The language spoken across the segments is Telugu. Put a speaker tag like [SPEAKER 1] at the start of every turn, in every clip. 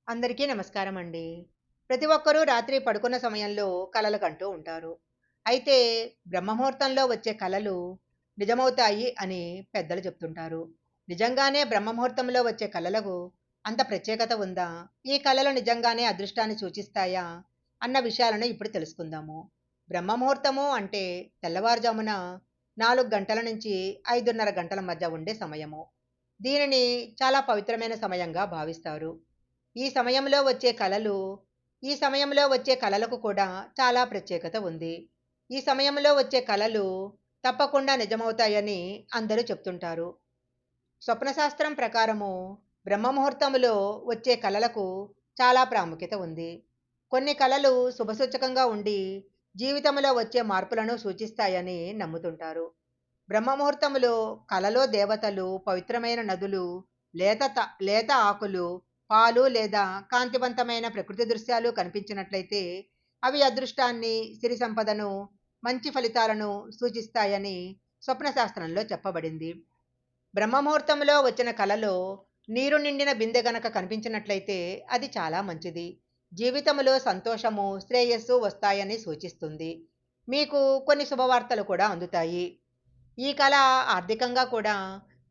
[SPEAKER 1] అందరికీ నమస్కారం అండి. ప్రతి ఒక్కరూ రాత్రి పడుకున్న సమయంలో కలలు కంటూ ఉంటారు. అయితే బ్రహ్మముహూర్తంలో వచ్చే కలలు నిజమవుతాయి అని పెద్దలు చెప్తుంటారు. నిజంగానే బ్రహ్మముహూర్తంలో వచ్చే కలలకు అంత ప్రత్యేకత ఉందా? ఈ కలలు నిజంగానే అదృష్టాన్ని సూచిస్తాయా? అన్న విషయాలను ఇప్పుడు తెలుసుకుందాము. బ్రహ్మముహూర్తము అంటే తెల్లవారుజామున 4 గంటల నుంచి 5:30 గంటల మధ్య ఉండే సమయము. దీనిని చాలా పవిత్రమైన సమయంగా భావిస్తారు. ఈ సమయంలో వచ్చే కలలు ఈ సమయంలో వచ్చే కలలకు కూడా చాలా ప్రత్యేకత ఉంది. ఈ సమయంలో వచ్చే కలలు తప్పకుండా నిజమవుతాయని అందరూ చెప్తుంటారు. స్వప్నశాస్త్రం ప్రకారము బ్రహ్మముహూర్తంలో వచ్చే కలలకు చాలా ప్రాముఖ్యత ఉంది. కొన్ని కలలు శుభసూచకంగా ఉండి జీవితంలో వచ్చే మార్పులను సూచిస్తాయని నమ్ముతుంటారు. బ్రహ్మముహూర్తములో కలలో దేవతలు, పవిత్రమైన నదులు, లేత ఆకులు, పాలు లేదా కాంతివంతమైన ప్రకృతి దృశ్యాలు కనిపించినట్లయితే అవి అదృష్టాన్ని, సిరి సంపదను, మంచి ఫలితాలను సూచిస్తాయని స్వప్నశాస్త్రంలో చెప్పబడింది. బ్రహ్మముహూర్తంలో వచ్చిన కలలో నీరు నిండిన బిందె గనక కనిపించినట్లయితే అది చాలా మంచిది. జీవితంలో సంతోషము, శ్రేయస్సు వస్తాయని సూచిస్తుంది. మీకు కొన్ని శుభవార్తలు కూడా అందుతాయి. ఈ కళ ఆర్థికంగా కూడా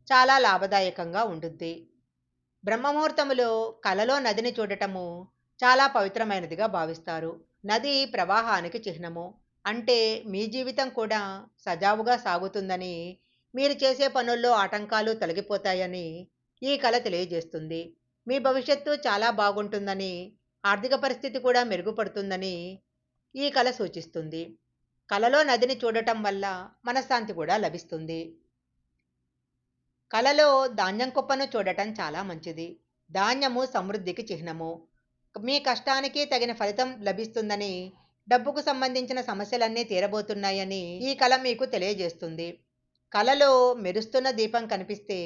[SPEAKER 1] చాలా లాభదాయకంగా ఉంటుంది. బ్రహ్మముహూర్తములో కలలో నదిని చూడటము చాలా పవిత్రమైనదిగా భావిస్తారు. నది ప్రవాహానికి చిహ్నము. అంటే మీ జీవితం కూడా సజావుగా సాగుతుందని, మీరు చేసే పనుల్లో ఆటంకాలు తొలగిపోతాయని ఈ కళ తెలియజేస్తుంది. మీ భవిష్యత్తు చాలా బాగుంటుందని, ఆర్థిక పరిస్థితి కూడా మెరుగుపడుతుందని ఈ కళ సూచిస్తుంది. కలలో నదిని చూడటం వల్ల మనశ్శాంతి కూడా లభిస్తుంది. కలలో ధాన్యం కుప్పను చూడటం చాలా మంచిది. ధాన్యము సమృద్ధికి చిహ్నము. మీ కష్టానికి తగిన ఫలితం లభిస్తుందని, డబ్బుకు సంబంధించిన సమస్యలన్నీ తీరబోతున్నాయని ఈ కల మీకు తెలియజేస్తుంది. కలలో మెరుస్తున్న దీపం కనిపిస్తే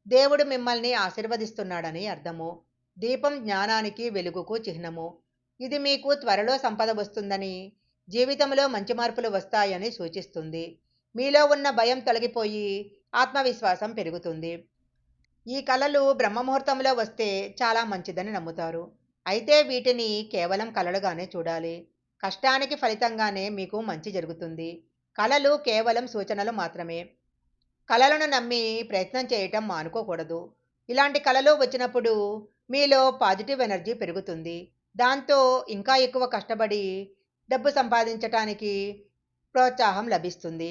[SPEAKER 1] దేవుడు మిమ్మల్ని ఆశీర్వదిస్తున్నాడని అర్థము. దీపం జ్ఞానానికి, వెలుగుకు చిహ్నము. ఇది మీకు త్వరలో సంపద వస్తుందని, జీవితంలో మంచి మార్పులు వస్తాయని సూచిస్తుంది. మీలో ఉన్న భయం తొలగిపోయి ఆత్మవిశ్వాసం పెరుగుతుంది. ఈ కలలు బ్రహ్మముహూర్తంలో వస్తే చాలా మంచిదని నమ్ముతారు. అయితే వీటిని కేవలం కలలుగానే చూడాలి. కష్టానికి ఫలితంగానే మీకు మంచి జరుగుతుంది. కలలు కేవలం సూచనలు మాత్రమే. కలలను నమ్మి ప్రయత్నం చేయటం మానుకోకూడదు. ఇలాంటి కలలు వచ్చినప్పుడు మీలో పాజిటివ్ ఎనర్జీ పెరుగుతుంది. దాంతో ఇంకా ఎక్కువ కష్టపడి డబ్బు సంపాదించటానికి ప్రోత్సాహం లభిస్తుంది.